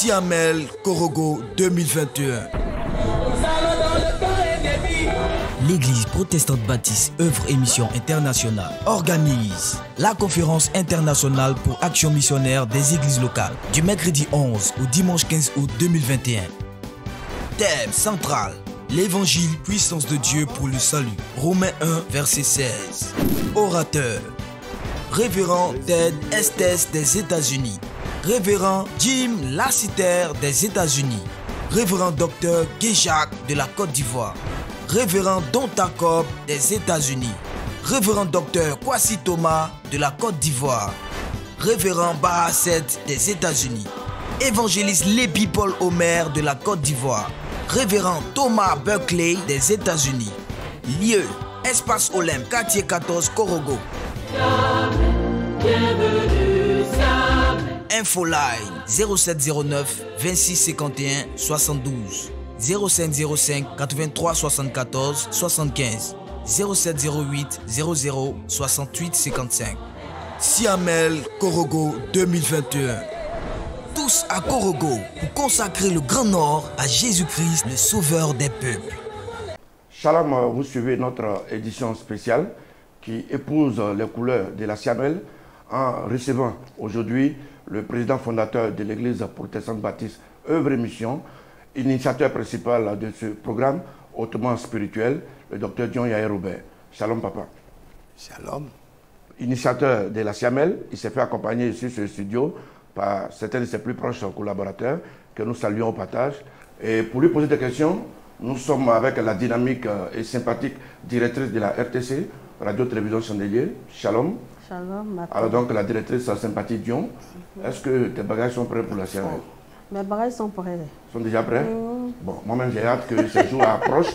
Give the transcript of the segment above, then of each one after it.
Siamel Korogo 2021. L'église protestante baptiste Œuvre et Mission Internationale organise la conférence internationale pour action missionnaire des églises locales du mercredi 11 au dimanche 15 août 2021. Thème central: l'évangile, puissance de Dieu pour le salut. Romains 1, verset 16. Orateur: Révérend Ted Estes des États-Unis. Révérend Jim Lassiter des États-Unis. Révérend Dr Géjac de la Côte d'Ivoire. Révérend Don Tacob des États-Unis. Révérend Dr Kwasi Thomas de la Côte d'Ivoire. Révérend Bahasset des États-Unis. Évangéliste Lépi Paul Omer de la Côte d'Ivoire. Révérend Thomas Buckley des États-Unis. Lieu: Espace Olympe, quartier 14, Korogo. Infoline 0709 26 51 72 0505 83 74 75 0708 00 68 55. Siamel Korogo 2021. Tous à Korogo pour consacrer le Grand Nord à Jésus-Christ, le Sauveur des peuples. Shalom, vous suivez notre édition spéciale qui épouse les couleurs de la Siamel en recevant aujourd'hui le président fondateur de l'église protestante baptiste Œuvre et Mission, initiateur principal de ce programme hautement spirituel, le docteur John Yair Robert. Shalom papa. Shalom. Initiateur de la Siamel, il s'est fait accompagner ici sur le studio par certains de ses plus proches collaborateurs que nous saluons au partage. Et pour lui poser des questions, nous sommes avec la dynamique et sympathique directrice de la RTC, Radio-Télévision Chandelier. Shalom. Shalom. Alors donc la directrice sympathique Dion, est-ce que tes bagages sont prêts pour la Siamel? Mes bagages sont prêts. Sont déjà prêts? Bon, moi-même j'ai hâte que ce jour approche.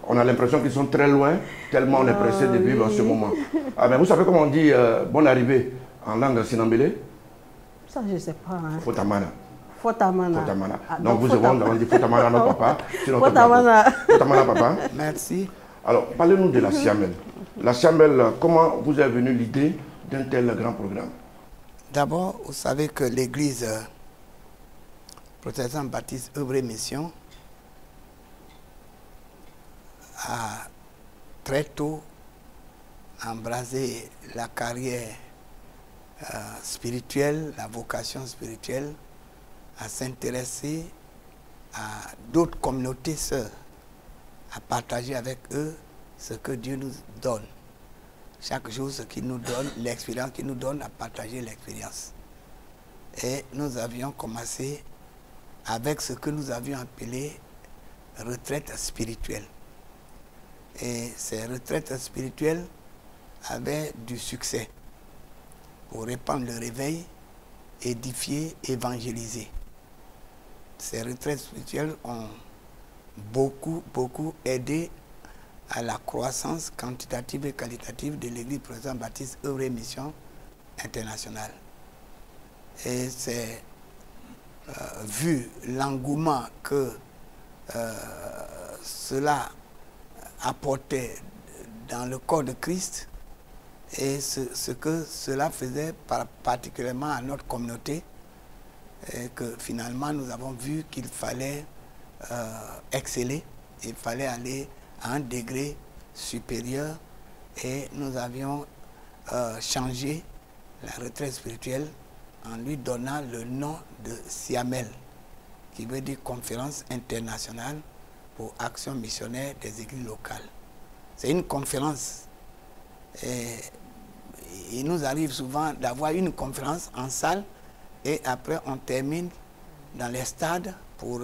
On a l'impression qu'ils sont très loin, tellement on est pressé de vivre ce moment. Ah, mais vous savez comment on dit bonne arrivée en langue sinambélé? Ça, je ne sais pas. Hein. Fotamana. Fotamana. Fotamana. Ah, donc vous avez dit Fotamana, non papa. Fotamana. Fotamana, papa. Merci. Alors, parlez-nous de la Siamel. La Siamel, comment vous est venue l'idée d'un tel grand programme? D'abord, vous savez que l'église protestante baptiste Œuvre et Mission a très tôt embrasé la carrière spirituelle, la vocation spirituelle, à s'intéresser à d'autres communautés sœurs, à partager avec eux ce que Dieu nous donne. Chaque jour, ce qu'il nous donne, l'expérience qu'il nous donne, à partager l'expérience. Et nous avions commencé avec ce que nous avions appelé retraite spirituelle. Et ces retraites spirituelles avaient du succès pour répandre le réveil, édifier, évangéliser. Ces retraites spirituelles ont beaucoup aidé à la croissance quantitative et qualitative de l'église protestante baptiste Œuvre et Mission Internationale. Et c'est vu l'engouement que cela apportait dans le corps de Christ et ce que cela faisait particulièrement à notre communauté, et que finalement nous avons vu qu'il fallait exceller, il fallait aller à un degré supérieur, et nous avions changé la retraite spirituelle en lui donnant le nom de Siamel, qui veut dire Conférence internationale pour action missionnaire des églises locales. C'est une conférence. Et il nous arrive souvent d'avoir une conférence en salle et après on termine dans les stades pour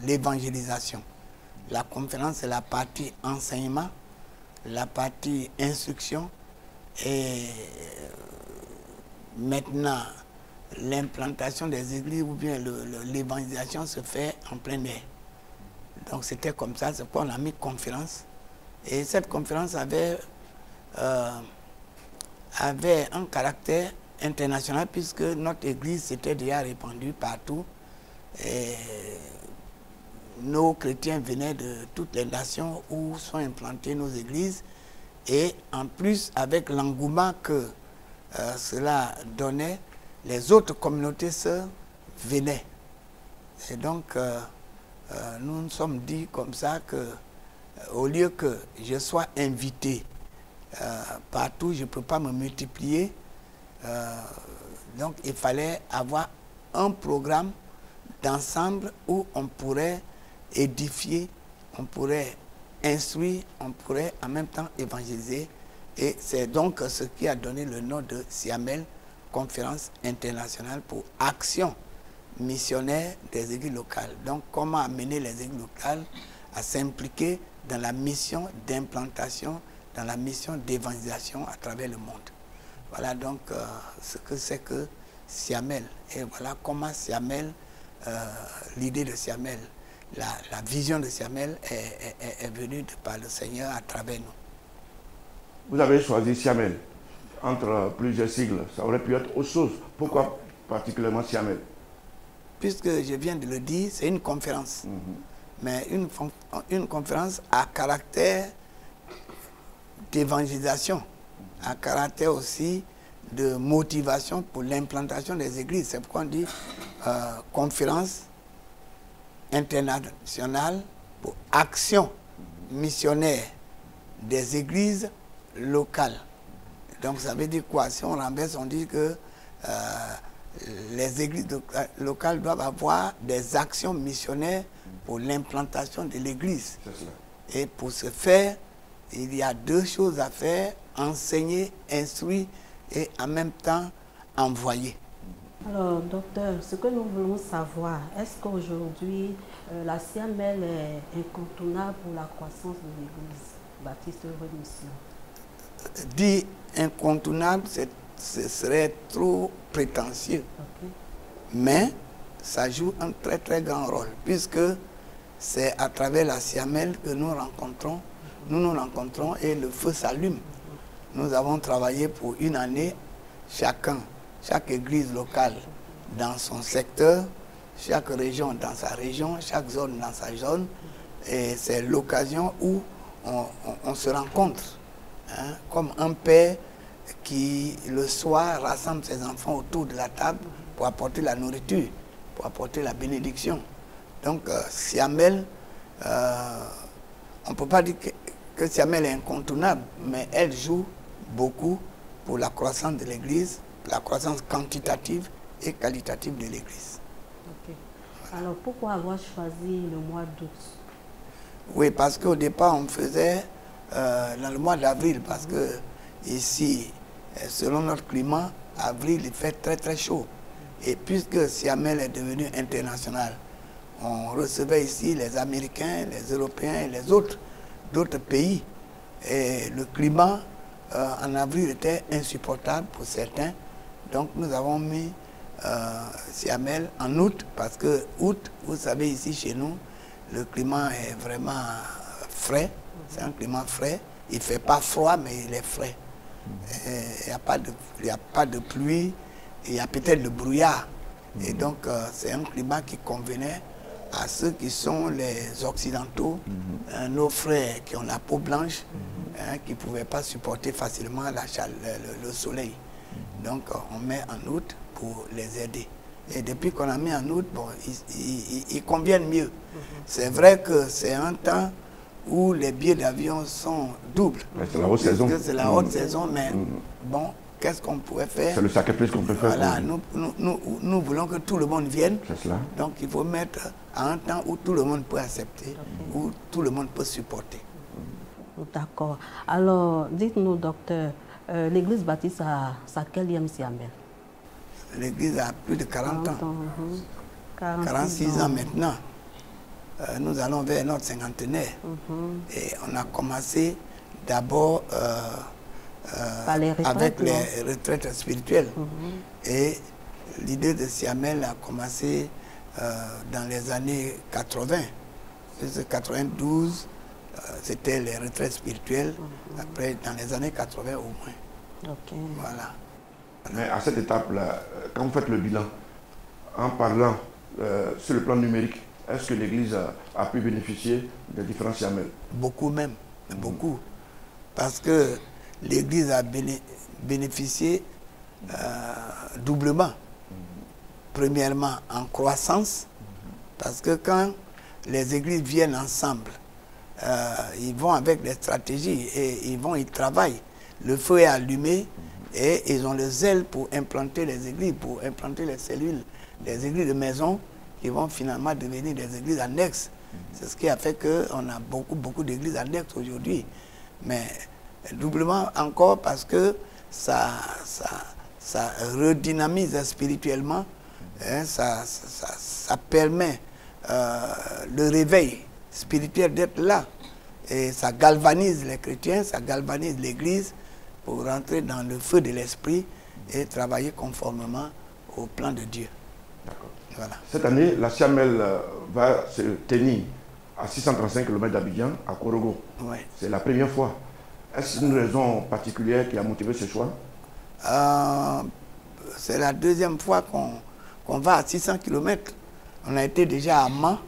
l'évangélisation. La conférence, c'est la partie enseignement, la partie instruction, et maintenant l'implantation des églises ou bien l'évangélisation se fait en plein air. Donc c'était comme ça, c'est pourquoi on a mis conférence. Et cette conférence avait un caractère international puisque notre église s'était déjà répandue partout. Et nos chrétiens venaient de toutes les nations où sont implantées nos églises. Et en plus, avec l'engouement que cela donnait, les autres communautés sœurs venaient. Et donc, nous nous sommes dit comme ça que, au lieu que je sois invité partout, je ne peux pas me multiplier. Donc, il fallait avoir un programme d'ensemble où on pourrait édifier, on pourrait instruire, on pourrait en même temps évangéliser. Et c'est donc ce qui a donné le nom de SIAMEL, Conférence internationale pour action missionnaire des églises locales. Donc, comment amener les églises locales à s'impliquer dans la mission d'implantation, dans la mission d'évangélisation à travers le monde. Voilà donc ce que c'est que SIAMEL. Et voilà comment SIAMEL, l'idée de SIAMEL, la vision de SIAMEL est venue par le Seigneur à travers nous. Vous avez choisi SIAMEL entre plusieurs sigles. Ça aurait pu être autre chose. Pourquoi particulièrement SIAMEL? Puisque je viens de le dire, c'est une conférence. Mais une conférence à caractère d'évangélisation, à caractère aussi de motivation pour l'implantation des églises. C'est pourquoi on dit conférence internationale pour action missionnaire des églises locales. Donc ça veut dire quoi? Si on renverse, on dit que les églises locales doivent avoir des actions missionnaires pour l'implantation de l'église. Et pour ce faire, il y a deux choses à faire: enseigner, instruire et en même temps envoyer. Alors, docteur, ce que nous voulons savoir, est-ce qu'aujourd'hui, la SIAMEL est incontournable pour la croissance de l'Église baptiste Œuvre et Mission? Dire incontournable, ce serait trop prétentieux. Okay. Mais ça joue un très très grand rôle, puisque c'est à travers la SIAMEL que nous nous rencontrons et le feu s'allume. Nous avons travaillé pour une année, chaque église locale dans son secteur, chaque région dans sa région, chaque zone dans sa zone. Et c'est l'occasion où on se rencontre, hein, comme un père qui, le soir, rassemble ses enfants autour de la table pour apporter la nourriture, pour apporter la bénédiction. Donc, SIAMEL, on ne peut pas dire que SIAMEL est incontournable, mais elle joue beaucoup pour la croissance de l'Église, la croissance quantitative et qualitative de l'Église. Okay. Alors, pourquoi avoir choisi le mois d'août? Oui, parce qu'au départ, on faisait dans le mois d'avril, parce que ici, selon notre climat, avril, il fait très très chaud. Et puisque SIAMEL est devenu international, on recevait ici les Américains, les Européens et les autres d'autres pays. Et le climat en avril était insupportable pour certains. Donc nous avons mis SIAMEL en août, parce que août, vous savez, ici chez nous, le climat est vraiment frais. C'est un climat frais. Il ne fait pas froid, mais il est frais. Il n'y a pas de pluie, il y a peut-être le brouillard. Et donc c'est un climat qui convenait à ceux qui sont les occidentaux, nos frères qui ont la peau blanche, qui ne pouvaient pas supporter facilement le soleil. Donc on met en août pour les aider. Et depuis qu'on a mis en août, bon, ils conviennent mieux. C'est vrai que c'est un temps où les billets d'avion sont doubles. C'est la haute saison. C'est la haute saison, mais bon, qu'est-ce qu'on pourrait faire? C'est le sacrifice qu'on peut faire. Voilà, nous voulons que tout le monde vienne. Donc il faut mettre à un temps où tout le monde peut accepter, où tout le monde peut supporter. D'accord. Alors, dites-nous, docteur, l'Église baptiste a sa quelle SIAMEL? L'Église a plus de 40 ans. 46 ans maintenant. Nous allons vers notre cinquantenaire. Et on a commencé d'abord avec les retraites spirituelles. Et l'idée de SIAMEL a commencé dans les années 80. 92, c'était les retraites spirituelles. Après, dans les années 80 au moins. Voilà. Mais à cette étape-là, quand vous faites le bilan, en parlant sur le plan numérique, est-ce que l'Église a pu bénéficier des différents SIAMEL? Beaucoup même, beaucoup. Parce que l'Église a bénéficié doublement. premièrement en croissance, parce que quand les églises viennent ensemble, ils vont avec des stratégies et ils travaillent. Le feu est allumé et ils ont le zèle pour implanter les églises, pour implanter les cellules, les églises de maison qui vont finalement devenir des églises annexes. C'est ce qui a fait qu'on a beaucoup d'églises annexes aujourd'hui. Mais doublement encore parce que ça redynamise spirituellement, hein, ça permet le réveil spirituel d'être là. Et ça galvanise les chrétiens, ça galvanise l'Église pour rentrer dans le feu de l'esprit et travailler conformément au plan de Dieu. D'accord. Voilà. Cette année, la Siamel va se tenir à 635 km d'Abidjan, à Korogo. Ouais. C'est la première fois. Est-ce une raison particulière qui a motivé ce choix? C'est la deuxième fois qu'on va à 600 km. On a été déjà à Mans,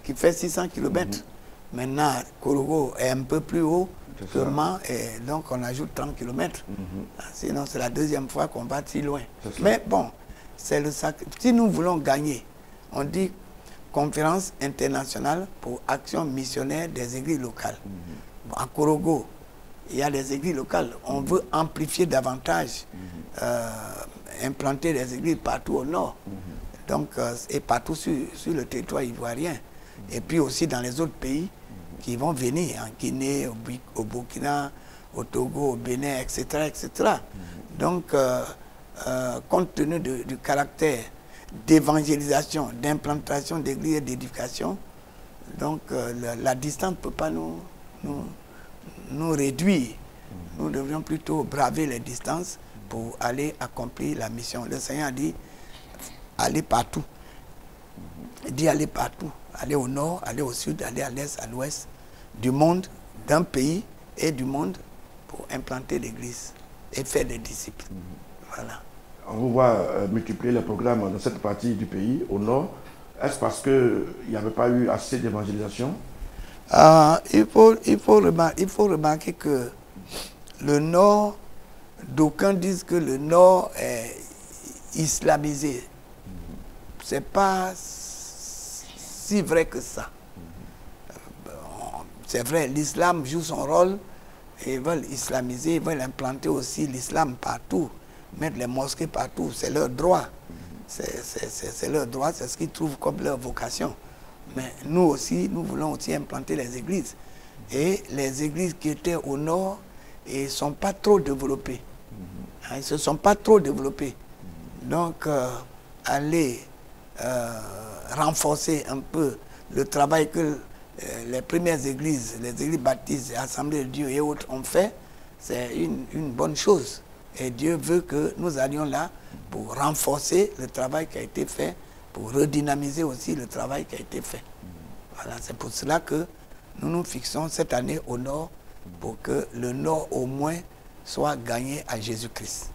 qui fait 600 km. Maintenant, Korogo est un peu plus haut que Mans, et donc on ajoute 30 km. Sinon, c'est la deuxième fois qu'on va si loin. Mais bon, c'est le si nous voulons gagner, on dit conférence internationale pour action missionnaire des églises locales. Bon, à Korogo, il y a des églises locales. On veut amplifier davantage, implanter des églises partout au nord. Donc, et partout sur le territoire ivoirien. Et puis aussi dans les autres pays qui vont venir, en Guinée, au Burkina, au Togo, au Bénin, etc. etc. Donc, compte tenu du caractère d'évangélisation, d'implantation d'églises et d'éducation, donc la distance ne peut pas nous réduire. Nous devrions plutôt braver les distances pour aller accomplir la mission. Le Seigneur a dit, aller partout. Il dit aller partout. Aller au nord, aller au sud, aller à l'est, à l'ouest du monde, d'un pays et du monde pour implanter l'église et faire des disciples. Voilà. On vous voit multiplier les programmes dans cette partie du pays, au nord. Est-ce parce qu'il n'y avait pas eu assez d'évangélisation? Il faut remarquer que le nord, d'aucuns disent que le nord est islamisé. C'est pas si vrai que ça. C'est vrai, l'islam joue son rôle et ils veulent islamiser, ils veulent implanter aussi l'islam partout, mettre les mosquées partout, c'est leur droit. C'est leur droit, c'est ce qu'ils trouvent comme leur vocation. Mais nous aussi, nous voulons aussi implanter les églises. Et les églises qui étaient au nord ne sont pas trop développées. Ils ne se sont pas trop développés. Donc, aller renforcer un peu le travail que les premières églises, les églises baptistes, Assemblées de Dieu et autres ont fait, c'est une bonne chose. Et Dieu veut que nous allions là pour renforcer le travail qui a été fait, pour redynamiser aussi le travail qui a été fait. Voilà, c'est pour cela que nous nous fixons cette année au nord, pour que le nord au moins soit gagné à Jésus-Christ.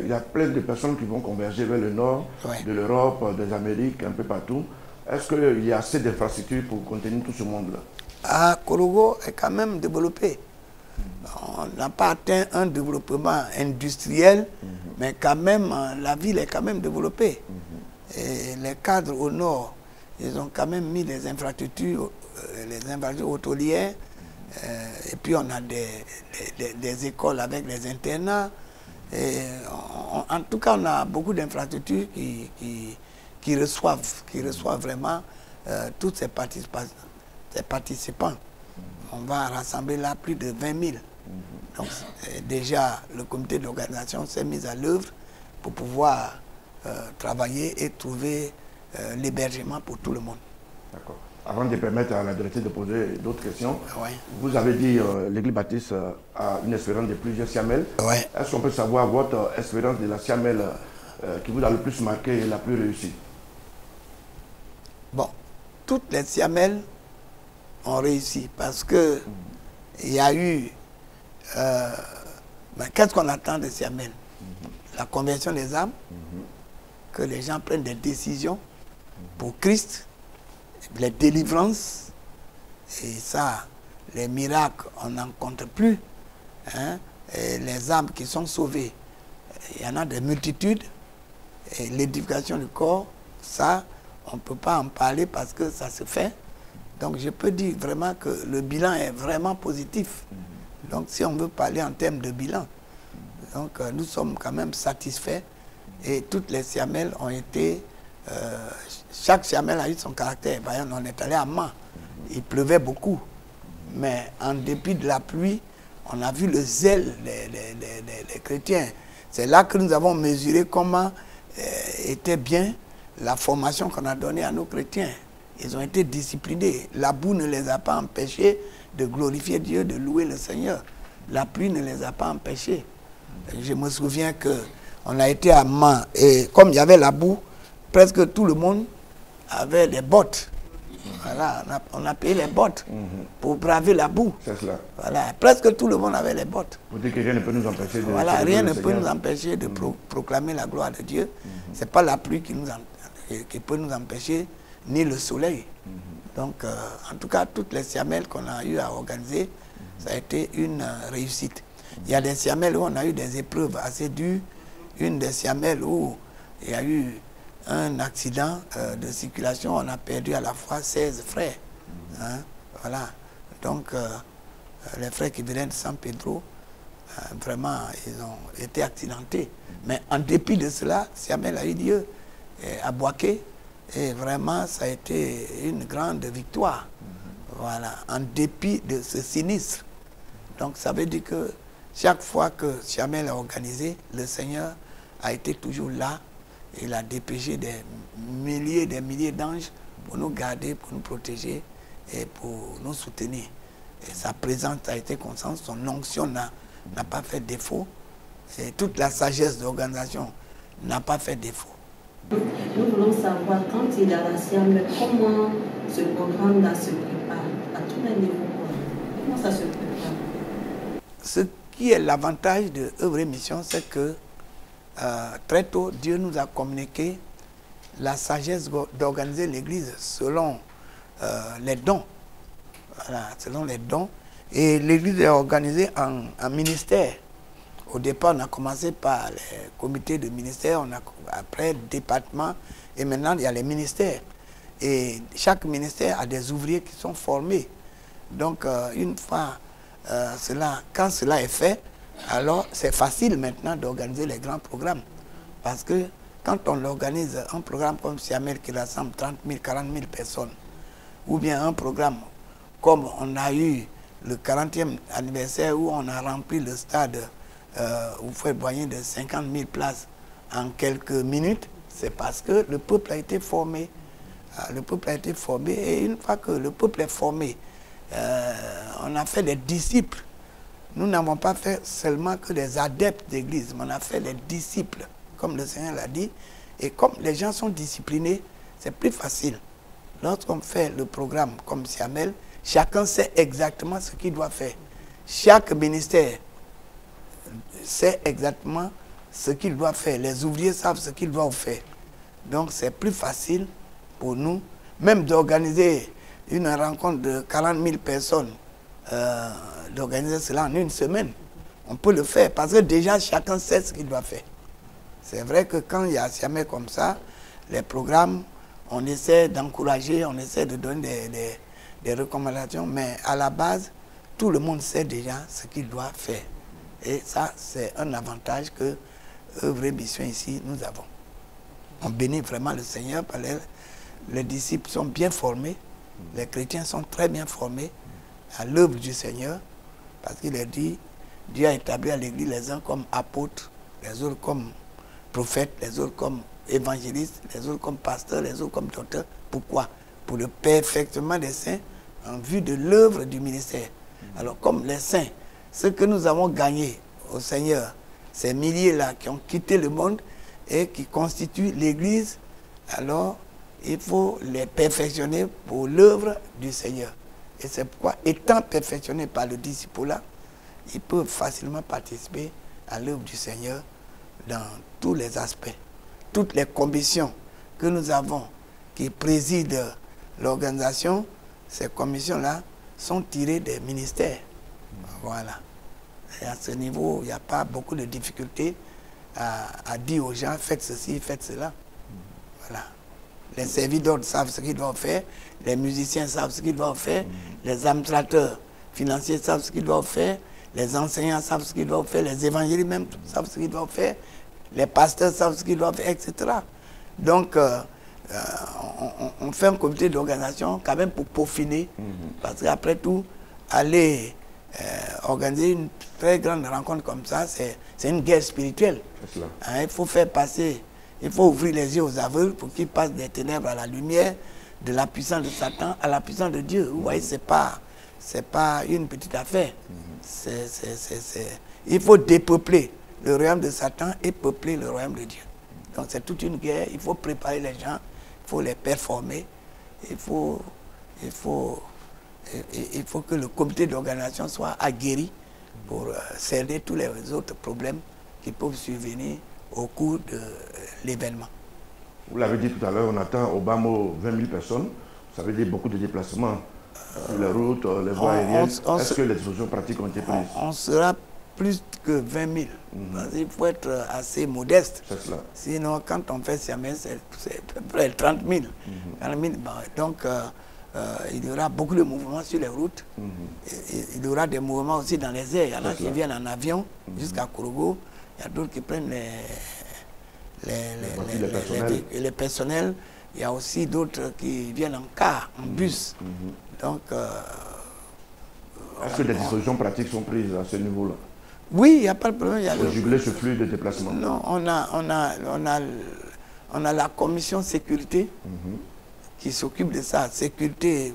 Il y a plein de personnes qui vont converger vers le nord, de l'Europe, des Amériques, un peu partout. Est-ce qu'il y a assez d'infrastructures pour contenir tout ce monde-là? Korogo est quand même développé. On n'a pas atteint un développement industriel, mais quand même, la ville est quand même développée. Et les cadres au nord, ils ont quand même mis les infrastructures hôtelières. Et puis on a des écoles avec les internats. Et en tout cas, on a beaucoup d'infrastructures qui reçoivent vraiment tous ces participants. On va rassembler là plus de 20 000. Donc déjà, le comité d'organisation s'est mis à l'œuvre pour pouvoir travailler et trouver l'hébergement pour tout le monde. D'accord. Avant de permettre à la directrice de poser d'autres questions, ouais. Vous avez dit l'Église baptiste a une espérance de plusieurs Siamel. Ouais. Est-ce qu'on peut savoir votre espérance de la Siamel qui vous a le plus marqué et la plus réussie? Bon, toutes les Siamel ont réussi parce que il y a eu... qu'est-ce qu'on attend des Siamel? La conversion des âmes, que les gens prennent des décisions pour Christ, les délivrances, et ça, les miracles, on n'en compte plus. Hein? Et les âmes qui sont sauvées, il y en a des multitudes, Et l'édification du corps, ça, on ne peut pas en parler parce que ça se fait. Donc je peux dire vraiment que le bilan est vraiment positif. Donc si on veut parler en termes de bilan, donc nous sommes quand même satisfaits. Et toutes les siamelles ont été... chaque siamelle a eu son caractère. Par exemple, on est allé à Mans. Il pleuvait beaucoup. Mais en dépit de la pluie, on a vu le zèle des chrétiens. C'est là que nous avons mesuré comment était bien la formation qu'on a donnée à nos chrétiens. Ils ont été disciplinés. La boue ne les a pas empêchés de glorifier Dieu, de louer le Seigneur. La pluie ne les a pas empêchés. Je me souviens qu'on a été à Mans et comme il y avait la boue, presque tout le monde avait des bottes. Voilà, on a payé les bottes pour braver la boue. C'est cela. Voilà, presque tout le monde avait les bottes. Vous dites que rien ne peut nous empêcher de... Voilà, rien ne peut nous empêcher de proclamer la gloire de Dieu. Ce n'est pas la pluie qui peut nous empêcher, ni le soleil. Donc, en tout cas, toutes les siamelles qu'on a eu à organiser, ça a été une réussite. Il y a des siamelles où on a eu des épreuves assez dures. Une des siamelles où il y a eu un accident de circulation, on a perdu à la fois 16 frères. Hein, voilà. Donc, les frères qui venaient de San Pedro, vraiment, ils ont été accidentés. Mais en dépit de cela, Siamel a eu Dieu à Boaké. Et vraiment, ça a été une grande victoire. Voilà, en dépit de ce sinistre. Donc, ça veut dire que chaque fois que Siamel a organisé, le Seigneur a été toujours là. Il a dépêché des milliers d'anges pour nous garder, pour nous protéger et pour nous soutenir. Et sa présence a été constante, son onction n'a pas fait défaut. Et toute la sagesse de l'organisation n'a pas fait défaut. Nous voulons savoir, quand il y a la siamelle, comment ce programme-là se prépare à tous les niveaux. Comment ça se prépare? Ce qui est l'avantage de œuvre et mission, c'est que très tôt, Dieu nous a communiqué la sagesse d'organiser l'Église selon les dons. Voilà, selon les dons. Et l'Église est organisée en ministère. Au départ, on a commencé par les comités de ministère, après département, et maintenant il y a les ministères. Et chaque ministère a des ouvriers qui sont formés. Donc, une fois quand cela est fait, alors c'est facile maintenant d'organiser les grands programmes. Parce que quand on organise un programme comme Siamel qui rassemble 30 000, 40 000 personnes, ou bien un programme comme on a eu le 40e anniversaire où on a rempli le stade où Fouet-Boigny de 50 000 places en quelques minutes, c'est parce que le peuple a été formé. Le peuple a été formé et une fois que le peuple est formé, on a fait des disciples. Nous n'avons pas fait seulement que des adeptes d'église, mais on a fait des disciples, comme le Seigneur l'a dit. Et comme les gens sont disciplinés, c'est plus facile. Lorsqu'on fait le programme comme Siamel, chacun sait exactement ce qu'il doit faire. Chaque ministère sait exactement ce qu'il doit faire. Les ouvriers savent ce qu'ils doivent faire. Donc c'est plus facile pour nous, même d'organiser une rencontre de 40 000 personnes, d'organiser cela en une semaine. On peut le faire parce que déjà chacun sait ce qu'il doit faire. C'est vrai que quand il y a Siamel comme ça, les programmes, on essaie d'encourager, on essaie de donner des recommandations, mais à la base, tout le monde sait déjà ce qu'il doit faire. Et ça, c'est un avantage que œuvre et mission ici, nous avons. On bénit vraiment le Seigneur parce que les disciples sont bien formés, les chrétiens sont très bien formés à l'œuvre du Seigneur, parce qu'il est dit, Dieu a établi à l'Église les uns comme apôtres, les autres comme prophètes, les autres comme évangélistes, les autres comme pasteurs, les autres comme docteurs. Pourquoi? Pour le perfectionnement des saints en vue de l'œuvre du ministère. Alors comme les saints, ce que nous avons gagné au Seigneur, ces milliers-là qui ont quitté le monde et qui constituent l'Église, alors il faut les perfectionner pour l'œuvre du Seigneur. Et c'est pourquoi, étant perfectionnés par le disciple-là, ils peuvent facilement participer à l'œuvre du Seigneur dans tous les aspects. Toutes les commissions que nous avons qui président l'organisation, ces commissions-là sont tirées des ministères. Voilà. Et à ce niveau, il n'y a pas beaucoup de difficultés a dit aux gens, faites ceci, faites cela. Voilà. Les serviteurs savent ce qu'ils doivent faire, les musiciens savent ce qu'ils doivent faire, les administrateurs financiers savent ce qu'ils doivent faire, les enseignants savent ce qu'ils doivent faire, les évangélistes même savent ce qu'ils doivent faire, les pasteurs savent ce qu'ils doivent faire, etc. Donc, on fait un comité d'organisation quand même pour peaufiner, parce qu'après tout, aller organiser une très grande rencontre comme ça, c'est une guerre spirituelle. Hein, il faut faire passer, il faut ouvrir les yeux aux aveugles pour qu'ils passent des ténèbres à la lumière, de la puissance de Satan à la puissance de Dieu. Vous voyez, c'est pas une petite affaire. Il faut dépeupler le royaume de Satan et peupler le royaume de Dieu. Donc c'est toute une guerre, il faut préparer les gens, il faut les performer, il faut que le comité d'organisation soit aguerri pour cerner tous les autres problèmes qui peuvent survenir au cours de l'événement. Vous l'avez dit tout à l'heure, on attend au bas mot 20 000 personnes. Ça veut dire beaucoup de déplacements sur les routes, les voies aériennes. Est-ce que les dispositions pratiques ont été prises? On sera plus que 20 000. Il faut être assez modeste. Sinon, quand on fait Siamais, c'est près de 30 000. 40 000. Donc, il y aura beaucoup de mouvements sur les routes. Il y aura des mouvements aussi dans les airs. Il y en a qui viennent en avion jusqu'à Kourougou. Il y a d'autres qui prennent les personnels. Il y a aussi d'autres qui viennent en car, en bus. Donc, est-ce que des dispositions pratiques sont prises à ce niveau-là? Oui, il n'y a pas de problème. Pour juguler ce flux de déplacement? Non, on a la commission sécurité qui s'occupe de ça. Sécurité,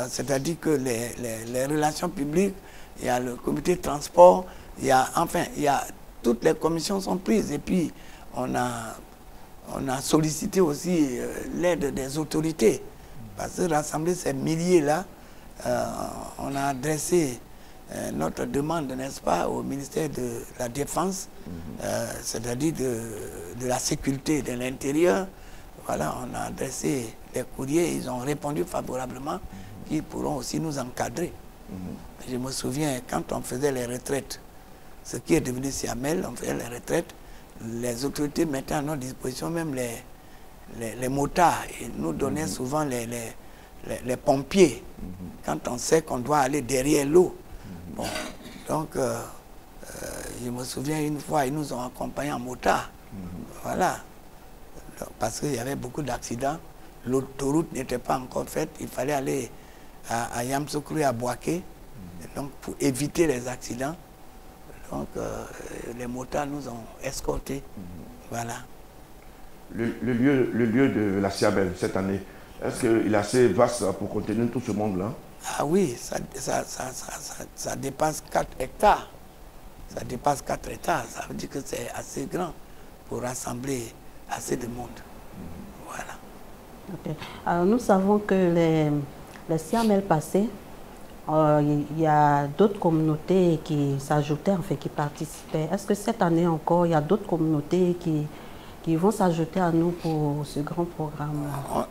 c'est-à-dire que les relations publiques, il y a le comité de transport, toutes les commissions sont prises. Et puis, on a sollicité aussi l'aide des autorités. Parce que rassembler ces milliers-là, on a adressé notre demande, n'est-ce pas, au ministère de la Défense, c'est-à-dire de la sécurité de l'intérieur. Voilà, on a adressé les courriers, ils ont répondu favorablement, qu'ils pourront aussi nous encadrer. Je me souviens, quand on faisait les retraites, ce qui est devenu Siamel, on faisait les retraites, les autorités mettaient à notre disposition même les motards et nous donnaient souvent les pompiers quand on sait qu'on doit aller derrière l'eau. Bon, donc, je me souviens une fois, ils nous ont accompagnés en motard. Voilà. Parce qu'il y avait beaucoup d'accidents. L'autoroute n'était pas encore faite. Il fallait aller à Yamsoukro et à Boaké, donc pour éviter les accidents. Donc, les motards nous ont escortés. Voilà. Le lieu de la Siamel cette année, est-ce qu'il est assez vaste pour contenir tout ce monde-là? Ah oui, ça dépasse 4 hectares. Ça dépasse 4 hectares. Ça veut dire que c'est assez grand pour rassembler assez de monde. Voilà. Okay. Alors, nous savons que les Siamel passés, il y a d'autres communautés qui s'ajoutaient, en fait, qui participaient. Est-ce que cette année encore, il y a d'autres communautés qui vont s'ajouter à nous pour ce grand programme?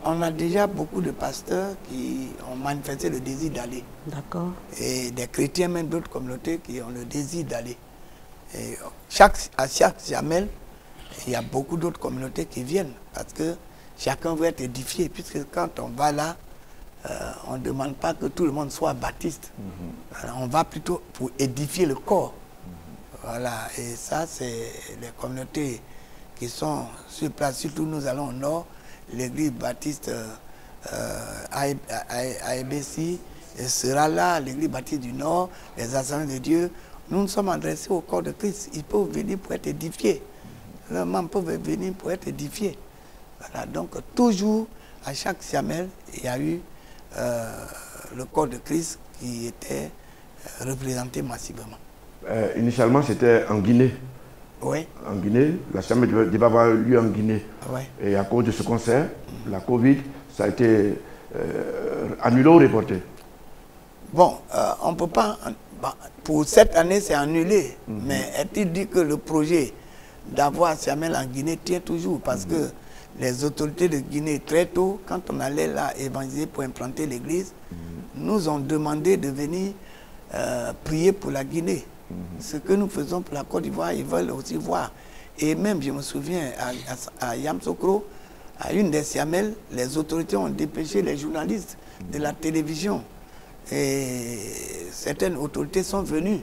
On a déjà beaucoup de pasteurs qui ont manifesté le désir d'aller. D'accord. Et des chrétiens, même d'autres communautés qui ont le désir d'aller. Et à chaque Siamel, il y a beaucoup d'autres communautés qui viennent parce que chacun veut être édifié. Puisque quand on va là, on ne demande pas que tout le monde soit baptiste. Alors, on va plutôt pour édifier le corps. Voilà. Et ça, c'est les communautés qui sont sur place. Surtout nous allons au nord, l'église baptiste AEBC sera là, l'église baptiste du nord, les assemblées de Dieu. Nous nous sommes adressés au corps de Christ. Ils peuvent venir pour être édifiés. Les membres peuvent venir pour être édifiés. Voilà. Donc toujours, à chaque Siamel, il y a eu le corps de Christ qui était représenté massivement. Initialement, c'était en Guinée. Oui. En Guinée, la Siamel devait avoir lieu en Guinée. Oui. Et à cause de ce concert, la Covid, ça a été annulé ou reporté? Bon, on ne peut pas... pour cette année, c'est annulé. Mais est-il dit que le projet d'avoir Siamel en Guinée tient toujours? Parce que les autorités de Guinée, très tôt, quand on allait là évangéliser pour implanter l'église, nous ont demandé de venir prier pour la Guinée. Ce que nous faisons pour la Côte d'Ivoire, ils veulent aussi voir. Et même, je me souviens, à Yamoussoukro, à une des Siamel, les autorités ont dépêché les journalistes de la télévision. Et certaines autorités sont venues.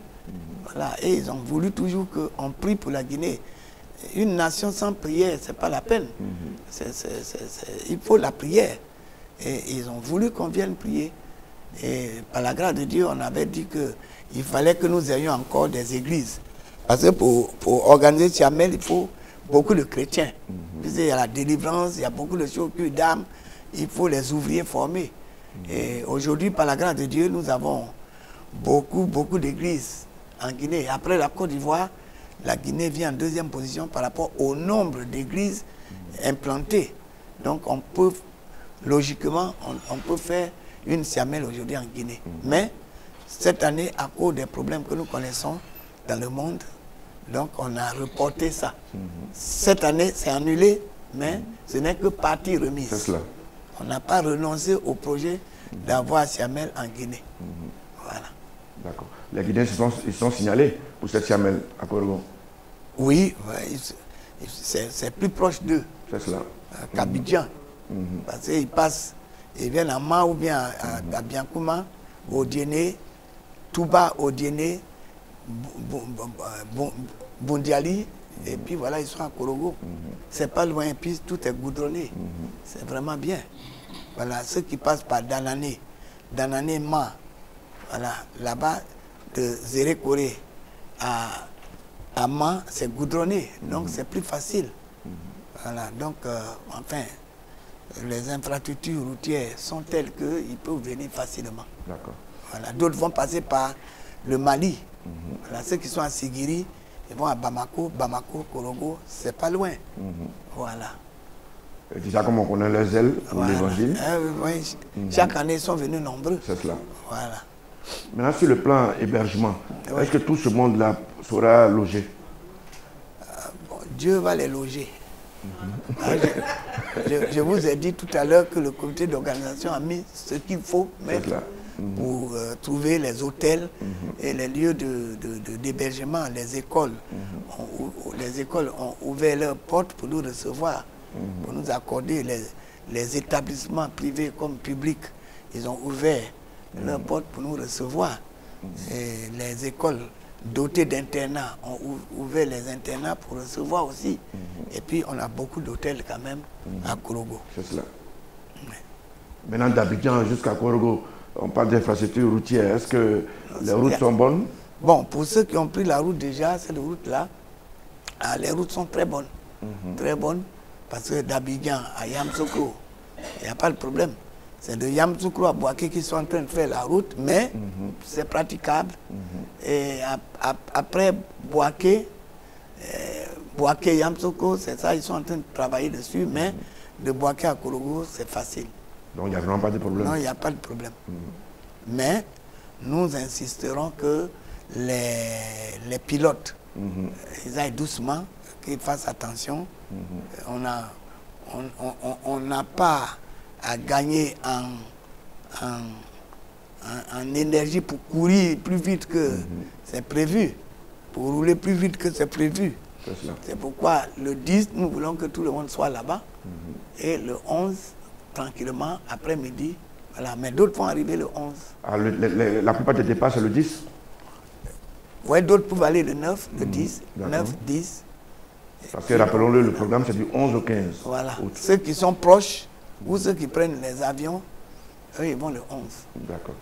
Voilà, et ils ont voulu toujours qu'on prie pour la Guinée. Une nation sans prière, ce n'est pas la peine. Il faut la prière. Et ils ont voulu qu'on vienne prier. Et par la grâce de Dieu, on avait dit qu'il fallait que nous ayons encore des églises. Parce que pour organiser Siamel, il faut beaucoup de chrétiens. Il y a la délivrance, il y a beaucoup de choses, d'âmes. Il faut les ouvriers formés. Et aujourd'hui, par la grâce de Dieu, nous avons beaucoup d'églises en Guinée. Après la Côte d'Ivoire, la Guinée vient en deuxième position par rapport au nombre d'églises implantées. Donc on peut, logiquement, on peut faire une Siamel aujourd'hui en Guinée. Mais cette année, à cause des problèmes que nous connaissons dans le monde, donc on a reporté ça. Cette année, c'est annulé, mais ce n'est que partie remise. C'est cela. On n'a pas renoncé au projet d'avoir Siamel en Guinée. Voilà. D'accord. Les Guinéens ils sont signalés pour cette Siamel à Korogo. Oui, c'est plus proche d'eux. C'est cela. Qu'Abidjan. Parce qu'ils passent, ils viennent à Ma ou bien à Biankouma, au Diené, Touba au Diené, Bondiali, et puis voilà, ils sont à Korogo. C'est pas loin, et puis tout est goudronné. C'est vraiment bien. Voilà, ceux qui passent par Danané, Ma, voilà, là-bas, de Zérékoré à Ma, c'est goudronné, donc c'est plus facile. Voilà, donc, enfin, les infrastructures routières sont telles qu'ils peuvent venir facilement. D'accord. Voilà, d'autres vont passer par le Mali. Voilà, ceux qui sont à Sigiri, ils vont à Bamako, Korogo, c'est pas loin. Voilà. Et déjà, comme on connaît les ailes pour l'évangile. Oui, chaque année, ils sont venus nombreux. C'est cela. Voilà. Maintenant, sur le plan hébergement, est-ce que tout ce monde-là sera logé? Bon, Dieu va les loger. Je vous ai dit tout à l'heure que le comité d'organisation a mis ce qu'il faut mettre pour trouver les hôtels et les lieux d'hébergement. Les écoles ont ouvert leurs portes pour nous recevoir, pour nous accorder. Les établissements privés comme publics, ils ont ouvert leurs portes pour nous recevoir. Et les écoles dotées d'internats ont ouvert les internats pour recevoir aussi. Et puis on a beaucoup d'hôtels quand même à Korogo. C'est cela. Maintenant, d'Abidjan jusqu'à Korogo, on parle d'infrastructures routières. Est-ce que les routes sont bonnes? Bon, pour ceux qui ont pris la route déjà, cette route-là, les routes sont très bonnes. Très bonnes, parce que d'Abidjan à Yamoussoukro, il n'y a pas de problème. C'est de Yamoussoukro à Bouaké qui sont en train de faire la route, mais c'est praticable. Et après Bouaké, Yamoussoukro, c'est ça, ils sont en train de travailler dessus, mais de Bouaké à Korogo, c'est facile. Donc il n'y a vraiment pas de problème? Non, il n'y a pas de problème. Mais nous insisterons que les pilotes, ils aillent doucement, qu'ils fassent attention. On n'a pas à gagner en énergie pour courir plus vite que c'est prévu, pour rouler plus vite que c'est prévu. C'est pourquoi le 10, nous voulons que tout le monde soit là-bas, et le 11, tranquillement, après-midi, voilà. Mais d'autres vont arriver le 11. Ah, la plupart des départs, c'est le 10? Oui, d'autres peuvent aller le 9, le 10, 9, 10. Parce que rappelons-le, le programme c'est du 11 au 15. Voilà. Ceux qui sont proches, ou ceux qui prennent les avions, eux, ils vont le 11. D'accord.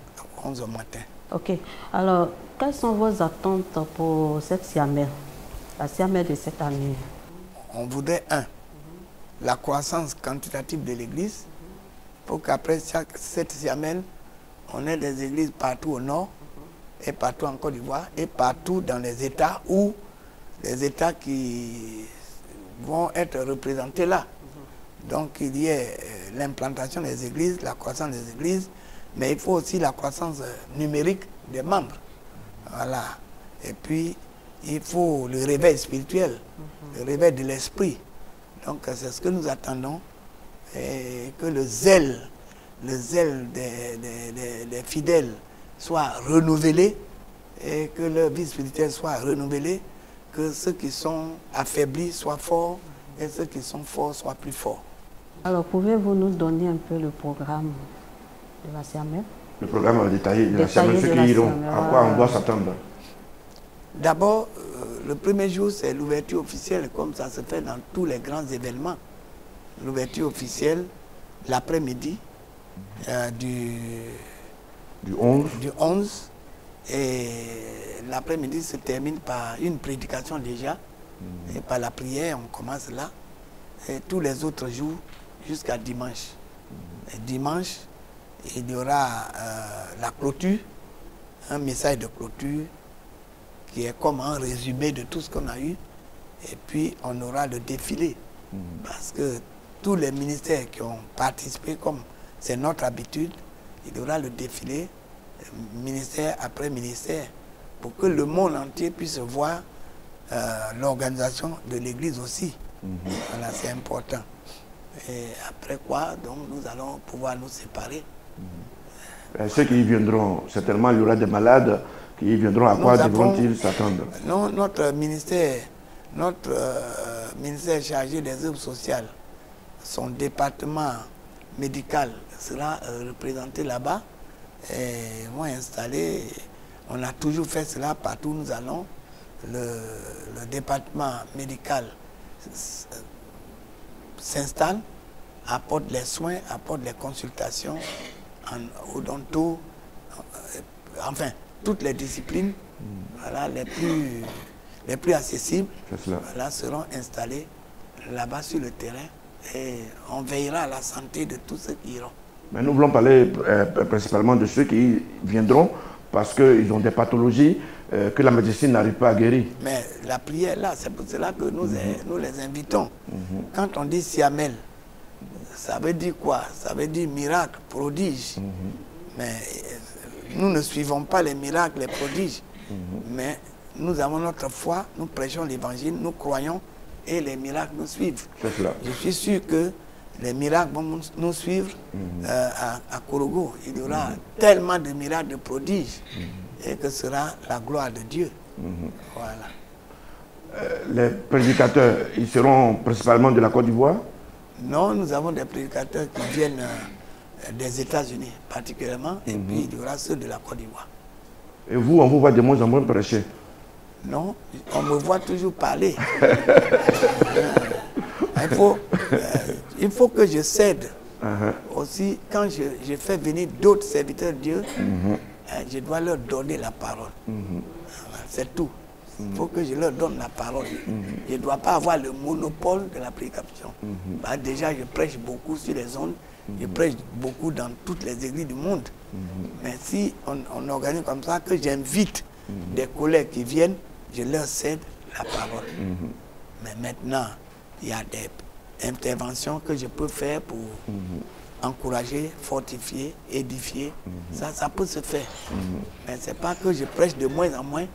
11 au matin. Ok. Alors, quelles sont vos attentes pour cette Siamel, la Siamel de cette année? On voudrait, la croissance quantitative de l'Église, pour qu'après cette Siamel, on ait des églises partout au nord, et partout en Côte d'Ivoire, et partout dans les États où les États qui vont être représentés là. Donc il y ait l'implantation des églises, la croissance des églises, mais il faut aussi la croissance numérique des membres. Voilà. Et puis, il faut le réveil spirituel, le réveil de l'esprit. Donc c'est ce que nous attendons, et que le zèle des fidèles soit renouvelé, et que leur vie spirituelle soit renouvelée, que ceux qui sont affaiblis soient forts et ceux qui sont forts soient plus forts. Alors, pouvez-vous nous donner un peu le programme de la CIAMEL? Le programme détaillé de la CIAMEL, ceux qui iront, à quoi on doit s'attendre? D'abord, le premier jour, c'est l'ouverture officielle, comme ça se fait dans tous les grands événements. L'ouverture officielle, l'après-midi du 11. Et l'après-midi se termine par une prédication déjà. Et par la prière, on commence là. Et tous les autres jours, jusqu'à dimanche. Et dimanche, il y aura la clôture, un message de clôture qui est comme un résumé de tout ce qu'on a eu. Et puis, on aura le défilé. Parce que tous les ministères qui ont participé, comme c'est notre habitude, il y aura le défilé, ministère après ministère, pour que le monde entier puisse voir l'organisation de l'Église aussi. Voilà, c'est important. Et après quoi, donc, nous allons pouvoir nous séparer. Ceux qui y viendront, certainement, il y aura des malades qui y viendront. À quoi devront-ils s'attendre? Non, notre ministère chargé des œuvres sociales, son département médical sera représenté là-bas. Et moi installé, on a toujours fait cela partout où nous allons. Le département médical s'installe, apporte les soins, apporte les consultations en odonto, enfin toutes les disciplines, voilà, les plus accessibles, voilà, seront installées là-bas sur le terrain et on veillera à la santé de tous ceux qui iront. Mais nous voulons parler principalement de ceux qui viendront parce qu'ils ont des pathologies que la médecine n'arrive pas à guérir. Mais la prière là, c'est pour cela que nous les invitons. Quand on dit CIAMEL, ça veut dire quoi? Ça veut dire miracle, prodige. Mais nous ne suivons pas les miracles, les prodiges. Mais nous avons notre foi, nous prêchons l'évangile, nous croyons et les miracles nous suivent. Je suis sûr que les miracles vont nous suivre à Korogo. Il y aura tellement de miracles, de prodiges, et que ce sera la gloire de Dieu. Voilà. Les prédicateurs, ils seront principalement de la Côte d'Ivoire? Non, nous avons des prédicateurs qui viennent des États-Unis particulièrement, et puis il y aura ceux de la Côte d'Ivoire. Et vous, on vous voit de moins en moins prêcher? Non, on me voit toujours parler. Il faut que je cède. Aussi, quand je fais venir d'autres serviteurs de Dieu, je dois leur donner la parole. C'est tout. Il faut que je leur donne la parole. Je ne dois pas avoir le monopole de la prédication. Bah, déjà, je prêche beaucoup sur les ondes. Je prêche beaucoup dans toutes les églises du monde. Mais si on organise comme ça, que j'invite des collègues qui viennent, je leur cède la parole. Mais maintenant, il y a des interventions que je peux faire pour encourager, fortifier, édifier. Ça peut se faire. Mais ce n'est pas que je prêche de moins en moins.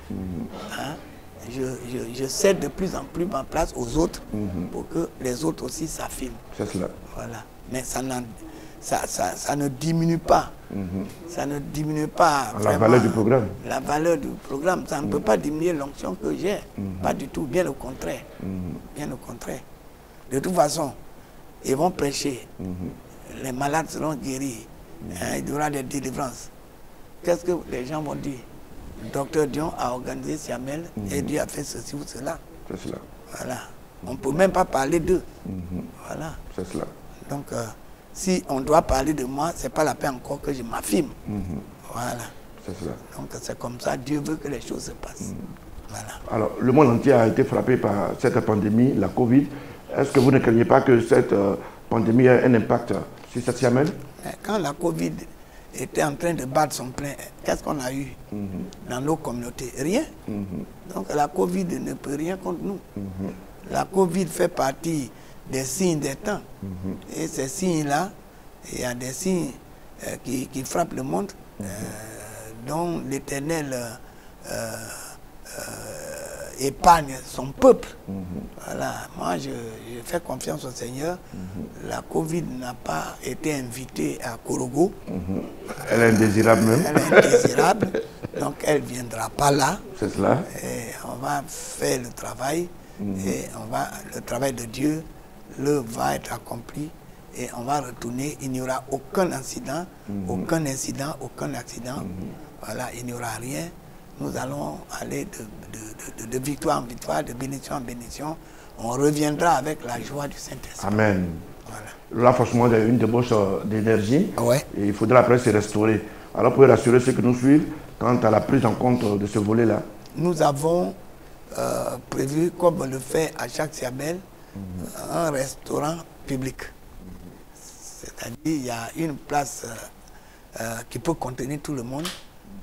Hein? Je cède de plus en plus ma place aux autres pour que les autres aussi s'affirment. C'est cela. Voilà. Mais ça ne diminue pas. Ça ne diminue pas la valeur du programme. La valeur du programme. Ça ne peut pas diminuer l'onction que j'ai. Pas du tout. Bien au contraire. Bien au contraire. De toute façon, ils vont prêcher. Les malades seront guéris. Il y aura des délivrances. Qu'est-ce que les gens vont dire? Le docteur Dion a organisé CIAMEL et Dieu a fait ceci ou cela. C'est cela. Voilà. On ne peut même pas parler d'eux. Voilà. C'est cela. Donc, si on doit parler de moi, ce n'est pas la peine encore que je m'affirme. Voilà. C'est cela. Donc, c'est comme ça. Dieu veut que les choses se passent. Voilà. Alors, le monde entier a été frappé par cette pandémie, la Covid. Est-ce que vous ne craignez pas que cette pandémie ait un impact sur cette CIAMEL? Quand la Covid était en train de battre son plein, qu'est-ce qu'on a eu dans nos communautés? Rien. Donc la Covid ne peut rien contre nous. La Covid fait partie des signes des temps. Et ces signes-là, il y a des signes qui frappent le monde, dont l'Éternel épargne son peuple. Voilà, moi je fais confiance au Seigneur. La Covid n'a pas été invitée à Korogo. Elle est indésirable même. Elle est indésirable, donc elle ne viendra pas là. C'est cela. Et on va faire le travail, et le travail de Dieu va être accompli, et on va retourner. Il n'y aura aucun incident, aucun accident. Voilà, il n'y aura rien. Nous allons aller de victoire en victoire, de bénédiction en bénédiction. On reviendra avec la joie du Saint-Esprit. Amen. Voilà. Là, franchement, il y a une débauche d'énergie. Ouais. Et il faudra après se restaurer. Alors, pour rassurer ceux qui nous suivent, quant à la prise en compte de ce volet-là. Nous avons prévu, comme on le fait à chaque Siamel, un restaurant public. C'est-à-dire, il y a une place qui peut contenir tout le monde,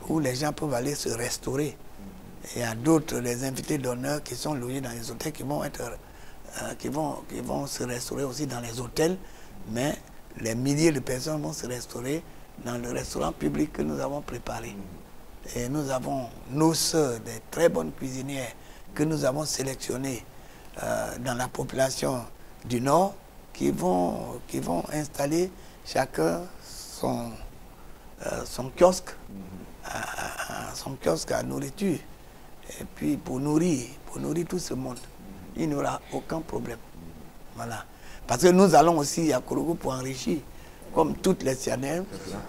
où les gens peuvent aller se restaurer. Il y a d'autres, les invités d'honneur qui sont logés dans les hôtels, qui vont se restaurer aussi dans les hôtels, mais les milliers de personnes vont se restaurer dans le restaurant public que nous avons préparé. Et nous avons nos sœurs, des très bonnes cuisinières, que nous avons sélectionnées dans la population du Nord, qui vont installer chacun son kiosque, à nourriture, et puis pour nourrir tout ce monde. Il n'y aura aucun problème. Voilà. Parce que nous allons aussi à Korogo pour enrichir, comme toutes les Sianelles,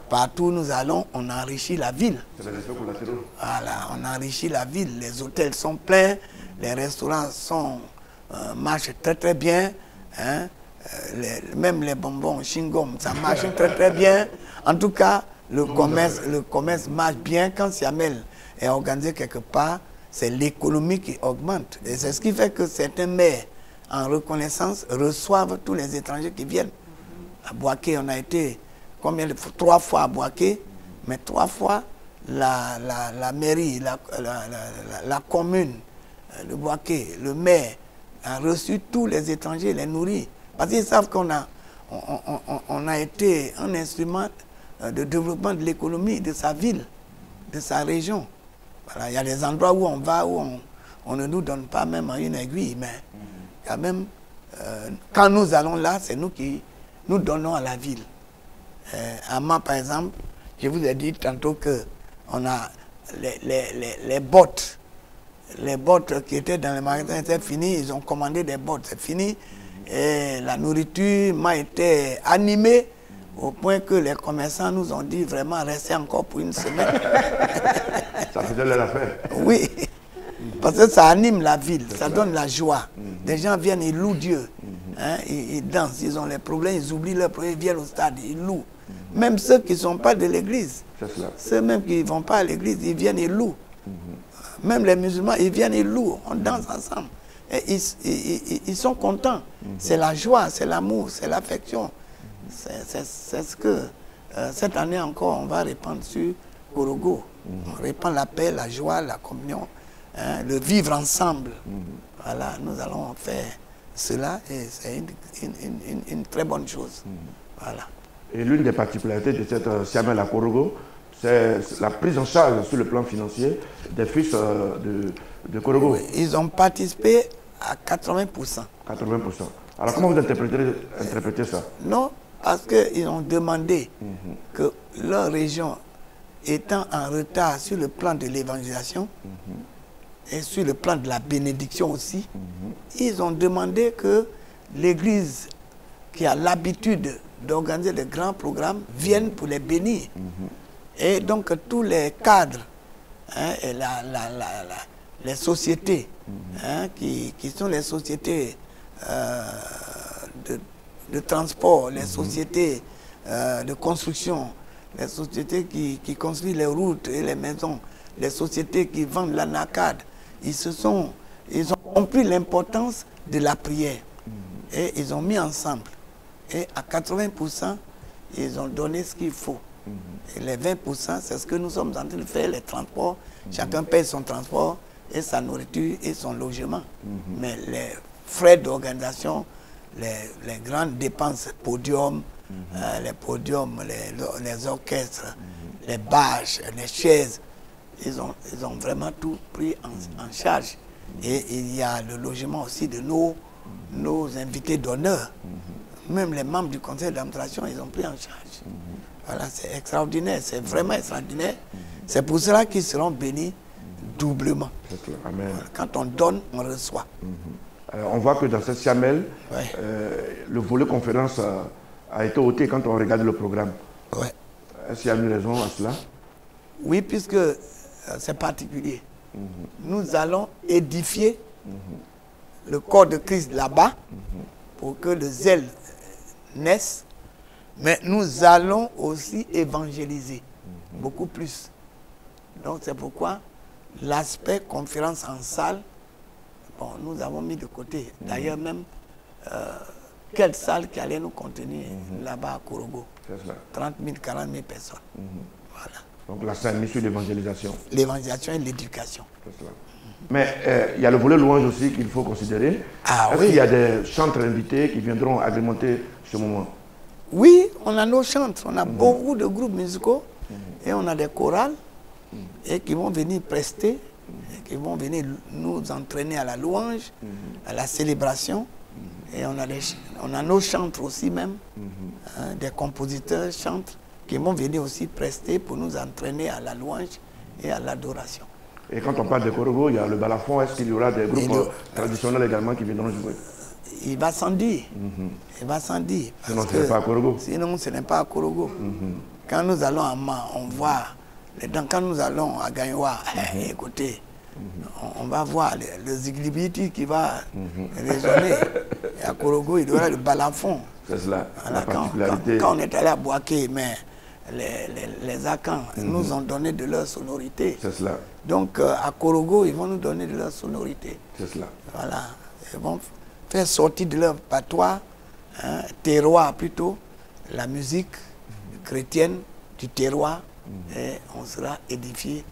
partout où nous allons, on enrichit la ville. Voilà, on enrichit la ville. Les hôtels sont pleins, les restaurants marchent très très bien. Hein. Même les bonbons, chewing-gum, ça marche très très bien. En tout cas, le commerce marche bien. Quand Siamel est organisé quelque part, c'est l'économie qui augmente. Et c'est ce qui fait que certains maires, en reconnaissance, reçoivent tous les étrangers qui viennent. À Boaké, on a été 3 fois à Boaké, mais 3 fois la mairie, la commune de Boaké, le maire a reçu tous les étrangers, les nourrit. Parce qu'ils savent qu'on a été un instrument de développement de l'économie de sa ville, de sa région. Voilà, il y a des endroits où on va, où on ne nous donne pas même une aiguille, mais quand même, quand nous allons là, c'est nous qui nous donnons à la ville. À moi, par exemple, je vous ai dit tantôt qu'on a les bottes. Les bottes qui étaient dans les magasins étaient finies, ils ont commandé des bottes, c'est fini. Et la nourriture m'a été animée au point que les commerçants nous ont dit vraiment rester encore pour une semaine. Ça faisait leur affaire. Oui, parce que ça anime la ville, ça donne la joie. Des gens viennent, ils louent Dieu, hein, ils dansent, ils ont les problèmes, ils oublient leurs problèmes, ils viennent au stade, ils louent. Même ceux qui ne sont pas de l'église, ceux même qui ne vont pas à l'église, ils viennent, ils louent. Même les musulmans, ils viennent, ils louent, on danse ensemble. Et ils sont contents. C'est la joie, c'est l'amour, c'est l'affection. C'est ce que cette année encore on va répandre sur Korogo. On répand la paix, la joie, la communion, hein, le vivre ensemble. Voilà, nous allons faire cela et c'est une très bonne chose. Voilà. Et l'une des particularités de cette Siamel à Korogo, c'est la prise en charge sur le plan financier des fils de Korogo. Oui, ils ont participé à 80%. 80%. Alors comment vous interprétez ça? Non, parce qu'ils ont demandé que leur région étant en retard sur le plan de l'évangélisation et sur le plan de la bénédiction aussi, ils ont demandé que l'Église qui a l'habitude d'organiser de grands programmes vienne pour les bénir. Et donc tous les cadres, hein, et les sociétés, hein, qui sont les sociétés de transport, les sociétés de construction, les sociétés qui construisent les routes et les maisons, les sociétés qui vendent l'anacade, ils ont compris l'importance de la prière. Et ils ont mis ensemble. Et à 80%, ils ont donné ce qu'il faut. Et les 20%, c'est ce que nous sommes en train de faire, les transports. Chacun paye son transport et sa nourriture et son logement. Mais les frais d'organisation, les grandes dépenses, podiums, les podiums, les orchestres, les bâches, les chaises, ils ont vraiment tout pris en charge. Et il y a le logement aussi de nos invités d'honneur. Même les membres du conseil d'administration, ils ont pris en charge. Voilà, c'est extraordinaire, c'est vraiment extraordinaire. C'est pour cela qu'ils seront bénis doublement. Amen. Voilà, quand on donne, on reçoit. On voit que dans cette Siamel, Ouais. le volet conférence a été ôté quand on regarde le programme. Ouais. Est-ce qu'il y a une raison à cela? Oui, puisque c'est particulier. Nous allons édifier le corps de Christ là-bas pour que le zèle naisse, mais nous allons aussi évangéliser beaucoup plus. Donc c'est pourquoi l'aspect conférence en salle, bon, nous avons mis de côté. D'ailleurs même, quelle salle qui allait nous contenir là-bas à Korogo? 30 000, 40 000 personnes. Voilà. Donc là, c'est mis sur l'évangélisation. L'évangélisation et l'éducation. Mais il y a le volet louange aussi qu'il faut considérer. Ah, Est-ce oui. qu'il y a des chantres invités qui viendront agrémenter ce moment? Oui, on a nos chantres, on a beaucoup de groupes musicaux et on a des chorales et qui vont venir prester, et qui vont venir nous entraîner à la louange, à la célébration. Et on a nos chantres aussi même, hein, des compositeurs chantres qui vont venir aussi prester pour nous entraîner à la louange et à l'adoration. Et quand on parle de Korogo, il y a le balafon. Est-ce qu'il y aura des groupes traditionnels également qui viendront jouer? Il va sans dire. Il va sans dire. Sinon, ce n'est pas à Korogo. Sinon, ce n'est pas à Korogo. Quand nous allons à Ma, on voit. Quand nous allons à Gagnoua, écoutez, on va voir le ziglibiti qui va résonner. Et à Korogo, il y aura le balafon. C'est cela, la Voilà, particularité. quand on est allé à Boaké, mais les Akans nous ont donné de leur sonorité. C'est cela, Donc à Korogo, ils vont nous donner de leur sonorité. c'est cela. Voilà. Ils vont faire sortir de leur patois, hein, terroir plutôt, la musique chrétienne du terroir, et on sera édifié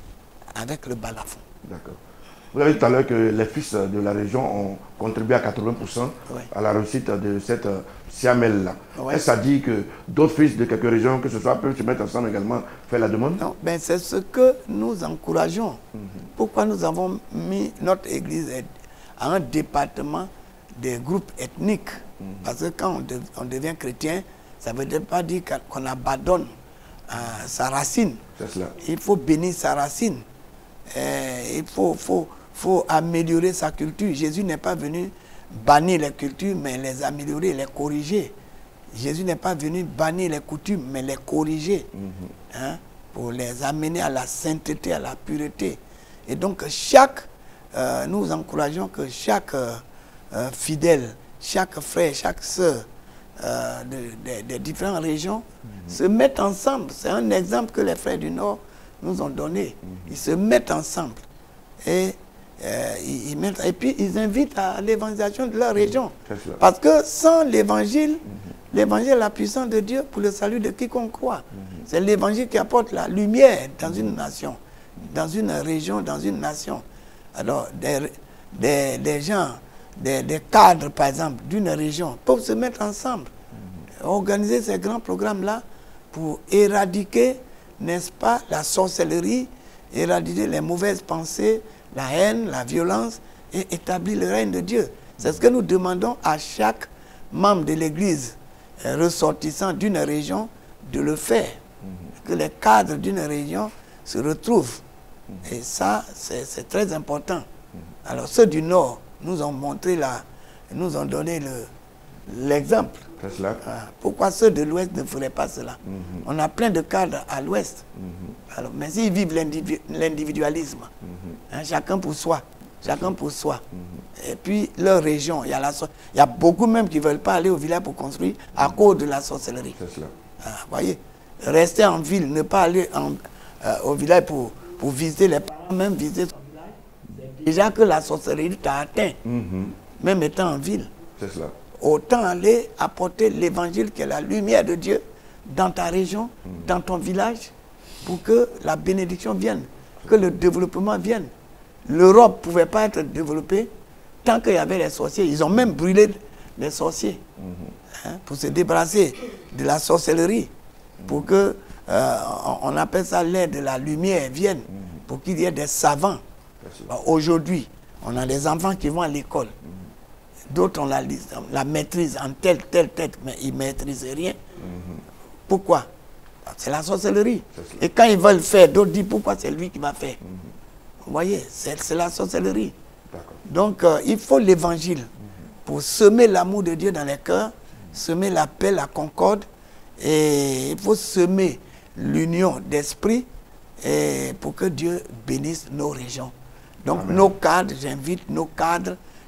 avec le balafon. D'accord. Vous avez dit tout à l'heure que les fils de la région ont contribué à 80% à la réussite de cette Siamel-là. Ouais. Est-ce que ça dit que d'autres fils de quelques régions, que ce soit, peuvent se mettre ensemble également, faire la demande? Non, ben c'est ce que nous encourageons. Pourquoi nous avons mis notre église à un département des groupes ethniques? Parce que quand on devient chrétien, ça ne veut pas dire qu'on abandonne sa racine. C'est cela. Il faut bénir sa racine. Il faut améliorer sa culture. Jésus n'est pas venu bannir les cultures, mais les améliorer, les corriger. Jésus n'est pas venu bannir les coutumes, mais les corriger, hein, pour les amener à la sainteté, à la pureté. Et donc, nous encourageons que chaque fidèle, chaque frère, chaque sœur des différentes régions se mettent ensemble. C'est un exemple que les frères du Nord nous ont donné. Ils se mettent ensemble et puis ils invitent à l'évangélisation de leur région. Parce que sans l'évangile, l'évangile est la puissance de Dieu pour le salut de quiconque croit. C'est l'évangile qui apporte la lumière dans une nation, dans une région, dans une nation. Alors, des gens, des cadres, par exemple, d'une région peuvent se mettre ensemble, organiser ces grands programmes-là pour éradiquer, n'est-ce pas, la sorcellerie, éradiquer les mauvaises pensées, la haine, la violence et établir le règne de Dieu. C'est ce que nous demandons à chaque membre de l'Église ressortissant d'une région de le faire. Que les cadres d'une région se retrouvent. Et ça, c'est très important. Alors ceux du Nord nous ont montré nous ont donné l'exemple. C'est cela. Pourquoi ceux de l'Ouest ne feraient pas cela? On a plein de cadres à l'Ouest. Alors, mais s'ils vivent l'individualisme, hein, chacun pour soi, chacun pour soi. Et puis leur région, il y a beaucoup même qui ne veulent pas aller au village pour construire à cause de la sorcellerie. C'est cela. Voyez, rester en ville, ne pas aller au village pour visiter les parents, même visiter son village. C'est déjà que la sorcellerie t'a atteint, même étant en ville. C'est cela. Autant aller apporter l'évangile qui est la lumière de Dieu dans ta région, dans ton village, pour que la bénédiction vienne, que le développement vienne. L'Europe ne pouvait pas être développée tant qu'il y avait les sorciers. Ils ont même brûlé les sorciers, hein, pour se débarrasser de la sorcellerie, pour que, on appelle ça l'ère de la lumière, vienne, pour qu'il y ait des savants. Aujourd'hui, On a des enfants qui vont à l'école. D'autres ont la maîtrise en telle, mais ils ne maîtrisent rien. Pourquoi? C'est la sorcellerie. Et quand ils veulent faire, d'autres disent pourquoi c'est lui qui va faire. Vous voyez, c'est la sorcellerie. Donc, il faut l'évangile pour semer l'amour de Dieu dans les cœurs, semer la paix, la concorde, et il faut semer l'union d'esprit pour que Dieu bénisse nos régions. Donc, Amen. nos cadres,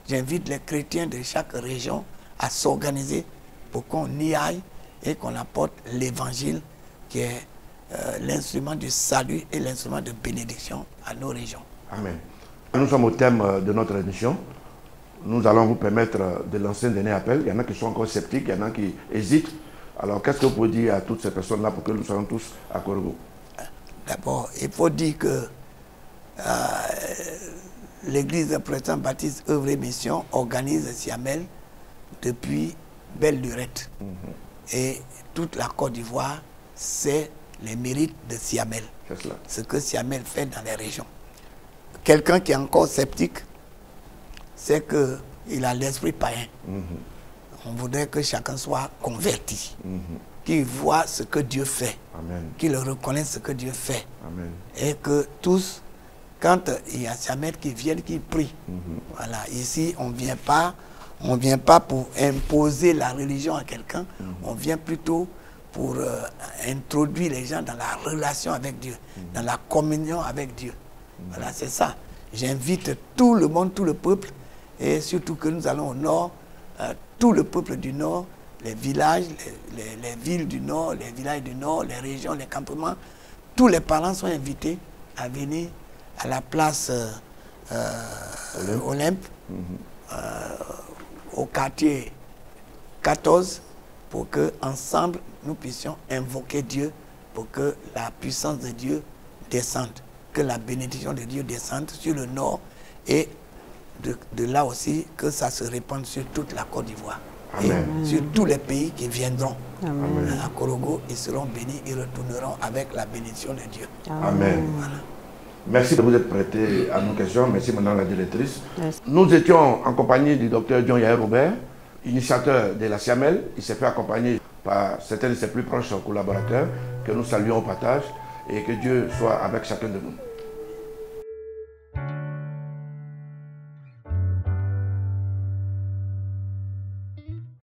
j'invite les chrétiens de chaque région à s'organiser pour qu'on y aille et qu'on apporte l'évangile qui est l'instrument du salut et l'instrument de bénédiction à nos régions. Amen. Nous sommes au thème de notre émission. Nous allons vous permettre de lancer un dernier appel. Il y en a qui sont encore sceptiques, il y en a qui hésitent. Alors, qu'est-ce que vous pouvez dire à toutes ces personnes-là pour que nous soyons tous à Korogo? D'abord, il faut dire que l'Église protestante baptiste Œuvre et Mission organise Siamel depuis belle lurette. Et toute la Côte d'Ivoire, c'est les mérites de Siamel. Ce que Siamel fait dans les régions. Quelqu'un qui est encore sceptique, c'est qu'il a l'esprit païen. On voudrait que chacun soit converti, qu'il voit ce que Dieu fait, qu'il reconnaisse ce que Dieu fait. Amen. Et que tous, quand il y a Siamel qui viennent, qui prient. Voilà, ici, on ne vient pas pour imposer la religion à quelqu'un, on vient plutôt pour introduire les gens dans la relation avec Dieu, dans la communion avec Dieu. Voilà, c'est ça. J'invite tout le monde, tout le peuple, et surtout que nous allons au nord, tout le peuple du nord, les villages, les villes du nord, les villages du nord, les régions, les campements, tous les parents sont invités à venir à la place Olympe, au quartier 14, pour que ensemble nous puissions invoquer Dieu, pour que la puissance de Dieu descende, que la bénédiction de Dieu descende sur le nord et de là aussi que ça se répande sur toute la Côte d'Ivoire. Et sur tous les pays qui viendront à Korogo, ils seront bénis, ils retourneront avec la bénédiction de Dieu. Amen. Voilà. Merci de vous être prêté à nos questions. Merci madame la directrice. Nous étions en compagnie du docteur John Yair Robert, initiateur de la Siamel. Il s'est fait accompagner par certains de ses plus proches collaborateurs que nous saluons au partage et que Dieu soit avec chacun de nous.